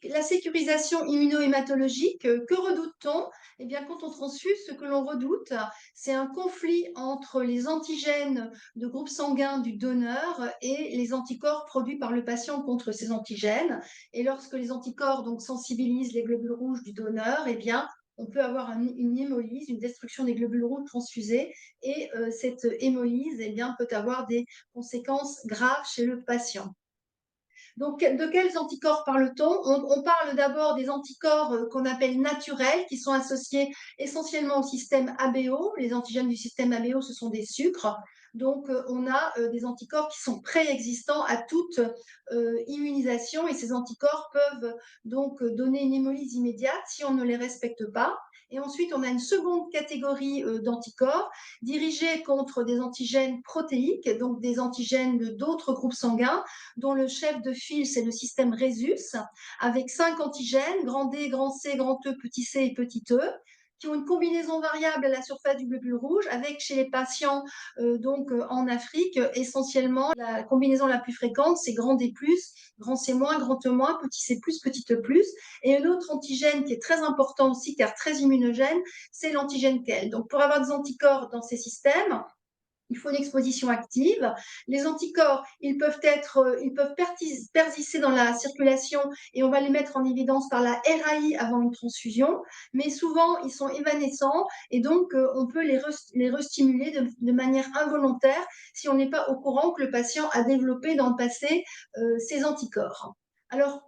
la sécurisation immunohématologique, que redoute-t-on? Eh bien, quand on transfuse, ce que l'on redoute, c'est un conflit entre les antigènes de groupe sanguin du donneur et les anticorps produits par le patient contre ces antigènes. Et lorsque les anticorps donc sensibilisent les globules rouges du donneur, eh bien, on peut avoir une hémolyse, une destruction des globules rouges transfusés, et cette hémolyse, eh bien, peut avoir des conséquences graves chez le patient. Donc, de quels anticorps parle-t-on? On parle d'abord des anticorps qu'on appelle naturels, qui sont associés essentiellement au système ABO. Les antigènes du système ABO, ce sont des sucres. Donc, on a des anticorps qui sont préexistants à toute immunisation, et ces anticorps peuvent donc donner une hémolyse immédiate si on ne les respecte pas. Et ensuite, on a une seconde catégorie d'anticorps dirigés contre des antigènes protéiques, donc des antigènes d'autres groupes sanguins, dont le chef de file, c'est le système Rhesus, avec 5 antigènes, grand D, grand C, grand E, petit c et petit e, qui ont une combinaison variable à la surface du globule rouge, avec chez les patients en Afrique, essentiellement la combinaison la plus fréquente, c'est grand D+, grand C-, grand E-, petit c+, petit e+. Et un autre antigène qui est très important aussi, car très immunogène, c'est l'antigène KEL. Donc pour avoir des anticorps dans ces systèmes, il faut une exposition active. Les anticorps, ils peuvent persister dans la circulation, et on va les mettre en évidence par la RAI avant une transfusion, mais souvent ils sont évanescents, et donc on peut les restimuler de manière involontaire si on n'est pas au courant que le patient a développé dans le passé ces anticorps. Alors,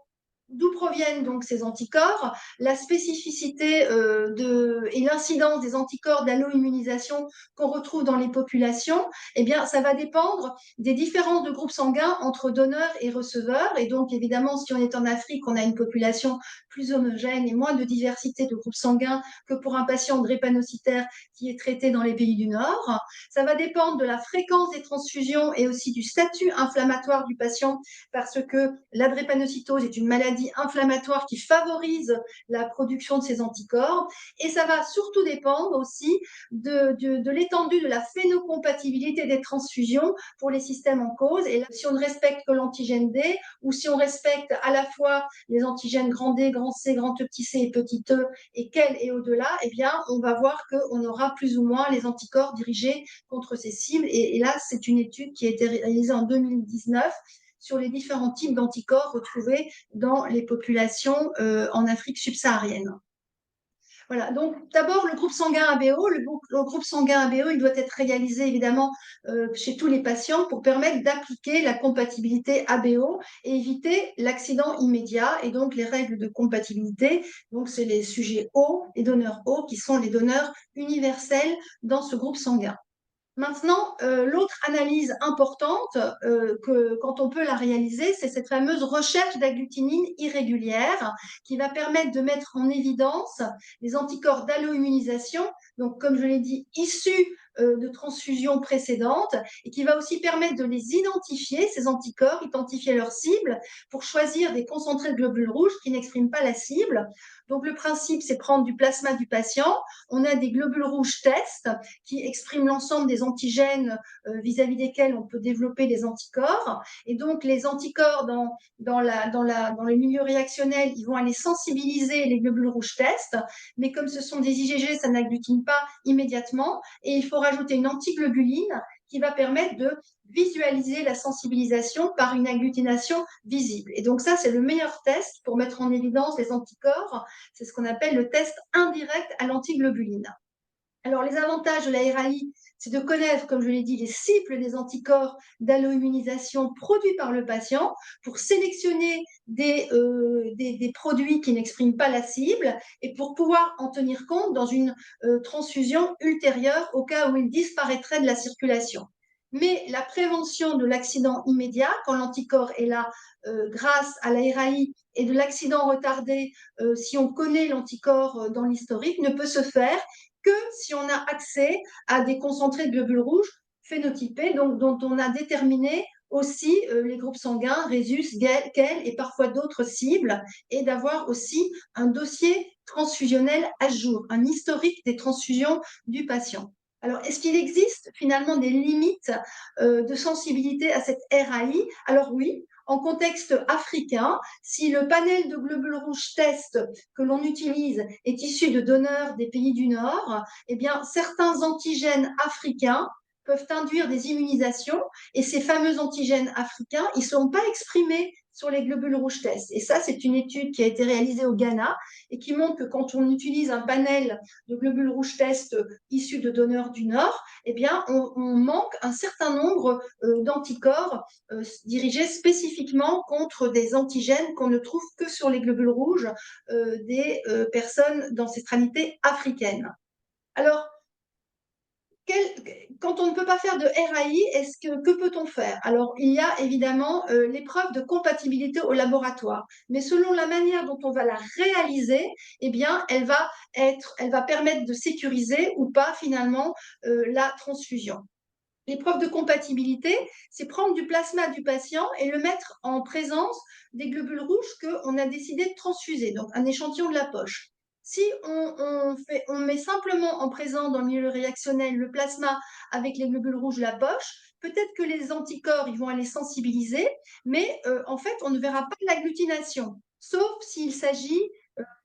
d'où proviennent donc ces anticorps? La spécificité et l'incidence des anticorps d'alloimmunisation qu'on retrouve dans les populations, eh bien, ça va dépendre des différences de groupes sanguins entre donneurs et receveurs. Et donc, évidemment, si on est en Afrique, on a une population plus homogène et moins de diversité de groupes sanguins que pour un patient drépanocytaire qui est traité dans les pays du Nord. Ça va dépendre de la fréquence des transfusions et aussi du statut inflammatoire du patient, parce que la drépanocytose est une maladie inflammatoire qui favorise la production de ces anticorps. Et ça va surtout dépendre aussi de l'étendue de la phénocompatibilité des transfusions pour les systèmes en cause. Et là, si on ne respecte que l'antigène D, ou si on respecte à la fois les antigènes grand D, grand C, grand E, petit c et petit e, et quel et au-delà, eh bien, on va voir qu'on aura plus ou moins les anticorps dirigés contre ces cibles. Et là, c'est une étude qui a été réalisée en 2019 sur les différents types d'anticorps retrouvés dans les populations en Afrique subsaharienne. Voilà, donc d'abord le groupe sanguin ABO. Le groupe sanguin ABO, il doit être réalisé évidemment chez tous les patients pour permettre d'appliquer la compatibilité ABO et éviter l'accident immédiat. Et donc les règles de compatibilité, donc c'est les sujets O, les donneurs O, qui sont les donneurs universels dans ce groupe sanguin. Maintenant, l'autre analyse importante, quand on peut la réaliser, c'est cette fameuse recherche d'agglutinine irrégulière, qui va permettre de mettre en évidence les anticorps d'alloimmunisation, donc comme je l'ai dit, issus de transfusions précédentes, et qui va aussi permettre de les identifier, ces anticorps, identifier leur cible, pour choisir des concentrés de globules rouges qui n'expriment pas la cible. Donc le principe, c'est prendre du plasma du patient. On a des globules rouges test qui expriment l'ensemble des antigènes vis-à-vis desquels on peut développer des anticorps. Et donc, les anticorps dans le milieu réactionnel, ils vont aller sensibiliser les globules rouges test, mais comme ce sont des IgG, ça n'agglutine pas immédiatement, et il faut rajouter une antiglobuline qui va permettre de visualiser la sensibilisation par une agglutination visible. Et donc ça, c'est le meilleur test pour mettre en évidence les anticorps. C'est ce qu'on appelle le test indirect à l'antiglobuline. Alors, les avantages de la RAI, c'est de connaître, comme je l'ai dit, les cibles des anticorps d'alloimmunisation produits par le patient pour sélectionner des produits qui n'expriment pas la cible, et pour pouvoir en tenir compte dans une transfusion ultérieure au cas où il disparaîtrait de la circulation. Mais la prévention de l'accident immédiat, quand l'anticorps est là grâce à la RAI, et de l'accident retardé, si on connaît l'anticorps dans l'historique, ne peut se faire que si on a accès à des concentrés de globules rouges phénotypés, donc, dont on a déterminé aussi les groupes sanguins, Rhesus, KEL et parfois d'autres cibles, et d'avoir aussi un dossier transfusionnel à jour, un historique des transfusions du patient. Alors, est-ce qu'il existe finalement des limites de sensibilité à cette RAI? Alors oui, En contexte africain, si le panel de globules rouges test que l'on utilise est issu de donneurs des pays du Nord, eh bien, certains antigènes africains peuvent induire des immunisations et ces fameux antigènes africains, ils ne sont pas exprimés sur les globules rouges test. Et ça, c'est une étude qui a été réalisée au Ghana et qui montre que quand on utilise un panel de globules rouges test issus de donneurs du Nord, eh bien, on manque un certain nombre d'anticorps dirigés spécifiquement contre des antigènes qu'on ne trouve que sur les globules rouges des personnes d'ancestralité africaine. Alors, quand on ne peut pas faire de RAI, que peut-on faire? Alors, il y a évidemment l'épreuve de compatibilité au laboratoire, mais selon la manière dont on va la réaliser, eh bien, elle va permettre de sécuriser ou pas finalement la transfusion. L'épreuve de compatibilité, c'est prendre du plasma du patient et le mettre en présence des globules rouges qu'on a décidé de transfuser, donc un échantillon de la poche. Si on met simplement en présent dans le milieu réactionnel le plasma avec les globules rouges de la poche, peut-être que les anticorps ils vont aller sensibiliser, mais en fait, on ne verra pas l'agglutination, sauf s'il s'agit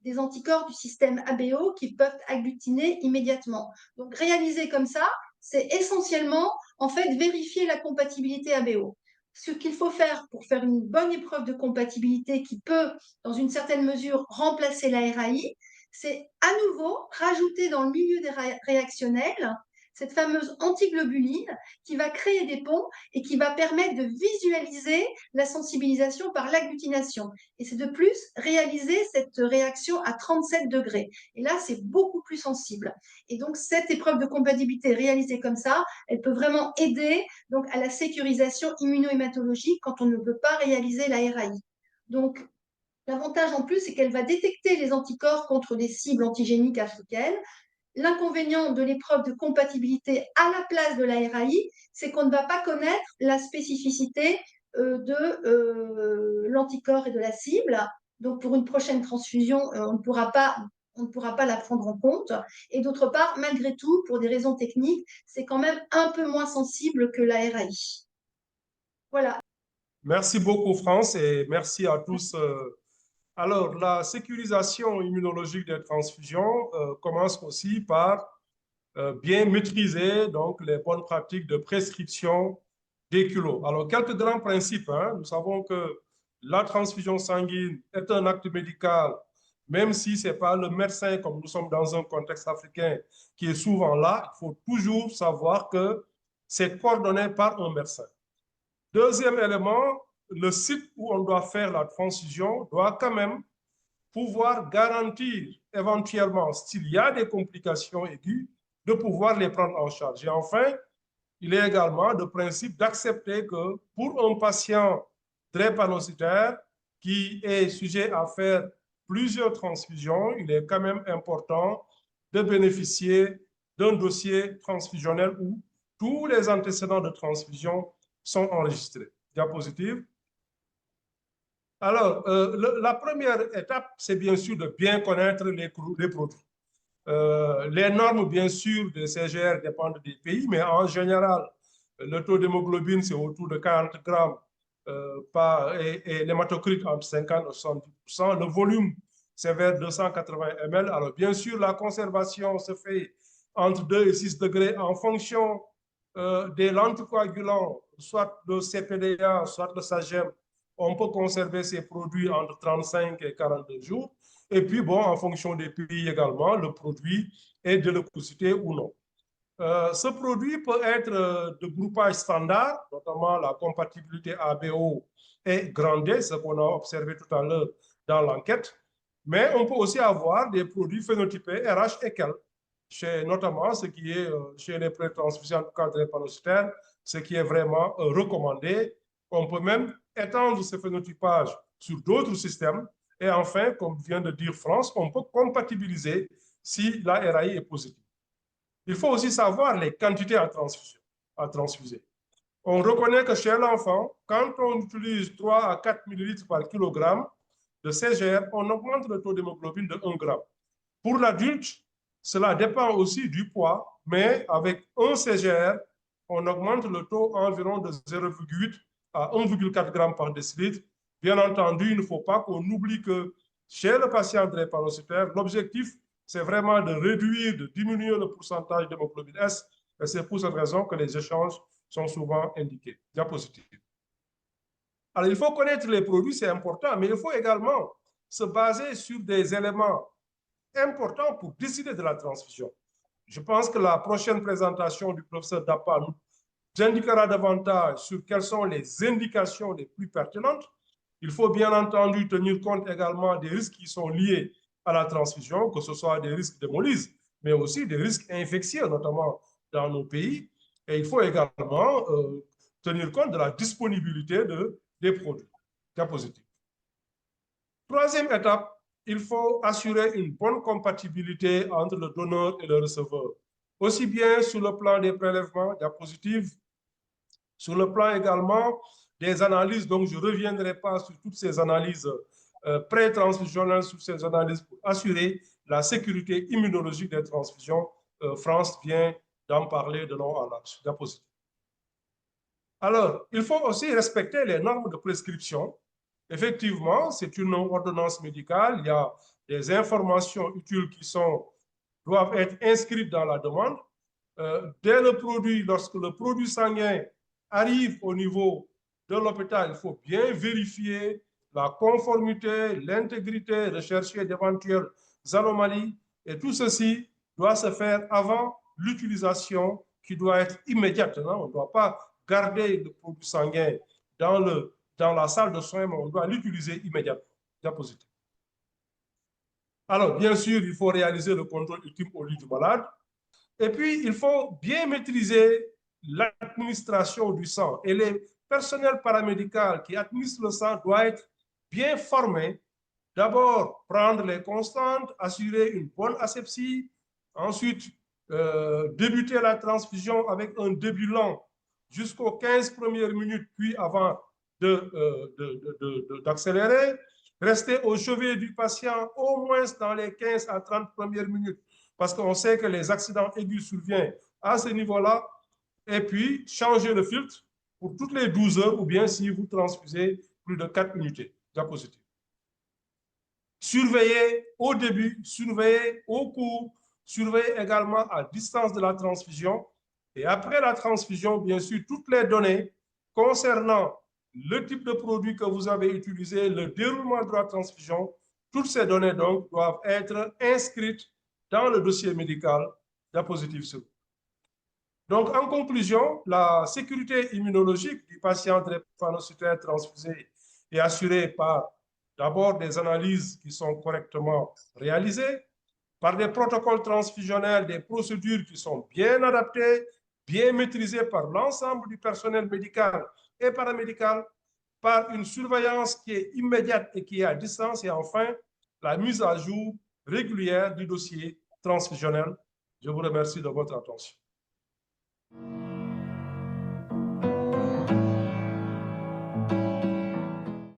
des anticorps du système ABO qui peuvent agglutiner immédiatement. Donc, réaliser comme ça, c'est essentiellement en fait vérifier la compatibilité ABO. Ce qu'il faut faire pour faire une bonne épreuve de compatibilité qui peut, dans une certaine mesure, remplacer la RAI, c'est à nouveau rajouter dans le milieu des réactionnels cette fameuse antiglobuline qui va créer des ponts et qui va permettre de visualiser la sensibilisation par l'agglutination. Et c'est de plus réaliser cette réaction à 37 degrés. Et là, c'est beaucoup plus sensible. Et donc, cette épreuve de compatibilité réalisée comme ça, elle peut vraiment aider donc, à la sécurisation immunohématologique quand on ne peut pas réaliser la RAI. Donc, l'avantage en plus, c'est qu'elle va détecter les anticorps contre des cibles antigéniques africaines. L'inconvénient de l'épreuve de compatibilité à la place de la RAI, c'est qu'on ne va pas connaître la spécificité de l'anticorps et de la cible. Donc, pour une prochaine transfusion, on ne pourra pas la prendre en compte. Et d'autre part, malgré tout, pour des raisons techniques, c'est quand même un peu moins sensible que la RAI. Voilà. Merci beaucoup, France, et merci à tous. Alors, la sécurisation immunologique des transfusions commence aussi par bien maîtriser donc, les bonnes pratiques de prescription des culots. Alors, quelques grands principes. Hein. Nous savons que la transfusion sanguine est un acte médical, même si ce n'est pas le médecin, comme nous sommes dans un contexte africain, qui est souvent là. Il faut toujours savoir que c'est coordonné par un médecin. Deuxième élément, le site où on doit faire la transfusion doit quand même pouvoir garantir éventuellement, s'il y a des complications aiguës, de pouvoir les prendre en charge. Et enfin, il est également de principe d'accepter que pour un patient drépanocytaire qui est sujet à faire plusieurs transfusions, il est quand même important de bénéficier d'un dossier transfusionnel où tous les antécédents de transfusion sont enregistrés. Diapositive. Alors, la première étape, c'est bien sûr de bien connaître les produits. Les normes, bien sûr, de CGR dépendent des pays, mais en général, le taux d'hémoglobine, c'est autour de 40 grammes et l'hématocrit entre 50 et 70%. Le volume, c'est vers 280 ml. Alors, bien sûr, la conservation se fait entre 2 et 6 degrés en fonction des l'anticoagulant, soit le CPDA, soit le SAGEM. On peut conserver ces produits entre 35 et 42 jours. Et puis, bon, en fonction des pays également, le produit est de leucocyté ou non. Ce produit peut être de groupage standard, notamment la compatibilité ABO et grande, ce qu'on a observé tout à l'heure dans l'enquête. Mais on peut aussi avoir des produits phénotypés RH et KEL, notamment ce qui est chez les pré-transfusions de cadre drépanocytaire, ce qui est vraiment recommandé. On peut même étendre ce phénotypage sur d'autres systèmes. Et enfin, comme vient de dire France, on peut compatibiliser si la RAI est positive. Il faut aussi savoir les quantités à transfuser. On reconnaît que chez l'enfant, quand on utilise 3 à 4 millilitres par kilogramme de CGR, on augmente le taux d'hémoglobine de 1 gramme. Pour l'adulte, cela dépend aussi du poids, mais avec 1 CGR, on augmente le taux environ de 0,8 à 1,4 g par décilitre. Bien entendu, il ne faut pas qu'on oublie que chez le patient drépanocytaire, l'objectif, c'est vraiment de réduire, de diminuer le pourcentage d'hémoglobine S. Et c'est pour cette raison que les échanges sont souvent indiqués. Diapositive. Alors, il faut connaître les produits, c'est important, mais il faut également se baser sur des éléments importants pour décider de la transfusion. Je pense que la prochaine présentation du professeur Dapa nous indiquera davantage sur quelles sont les indications les plus pertinentes. Il faut bien entendu tenir compte également des risques qui sont liés à la transfusion, que ce soit des risques d'hémolyse, mais aussi des risques infectieux, notamment dans nos pays. Et il faut également tenir compte de la disponibilité des produits. Diapositive. Troisième étape, il faut assurer une bonne compatibilité entre le donneur et le receveur, aussi bien sur le plan des prélèvements, diapositive, sur le plan également des analyses. Donc, je ne reviendrai pas sur toutes ces analyses pré-transfusionnelles, sur ces analyses pour assurer la sécurité immunologique des transfusions. France vient d'en parler de long en large. Diapositive. Alors, il faut aussi respecter les normes de prescription. Effectivement, c'est une ordonnance médicale. Il y a des informations utiles qui doivent être inscrites dans la demande. Dès le produit, lorsque le produit sanguin arrive au niveau de l'hôpital, il faut bien vérifier la conformité, l'intégrité, rechercher d'éventuelles anomalies. Et tout ceci doit se faire avant l'utilisation qui doit être immédiate. On ne doit pas garder le produit sanguin dans la salle de soins, mais on doit l'utiliser immédiatement. Diapositive. Alors, bien sûr, il faut réaliser le contrôle ultime au lit du malade. Et puis, il faut bien maîtriser l'administration du sang. Et les personnels paramédicaux qui administrent le sang doivent être bien formés. D'abord, prendre les constantes, assurer une bonne asepsie. Ensuite, débuter la transfusion avec un début lent jusqu'aux 15 premières minutes, puis avant d'accélérer. Rester au chevet du patient au moins dans les 15 à 30 premières minutes, parce qu'on sait que les accidents aigus surviennent à ce niveau-là. Et puis, changer le filtre pour toutes les 12 heures, ou bien si vous transfusez plus de 4 unités. Diapositive. Surveiller au début, surveiller au cours, surveiller également à distance de la transfusion. Et après la transfusion, bien sûr, toutes les données concernant le type de produit que vous avez utilisé, le déroulement de la transfusion, toutes ces données donc doivent être inscrites dans le dossier médical diapositive sur. Donc, en conclusion, la sécurité immunologique du patient drépanocytaire transfusé est assurée par d'abord des analyses qui sont correctement réalisées, par des protocoles transfusionnels, des procédures qui sont bien adaptées, bien maîtrisées par l'ensemble du personnel médical et paramédical, par une surveillance qui est immédiate et qui est à distance, et enfin, la mise à jour régulière du dossier transfusionnel. Je vous remercie de votre attention.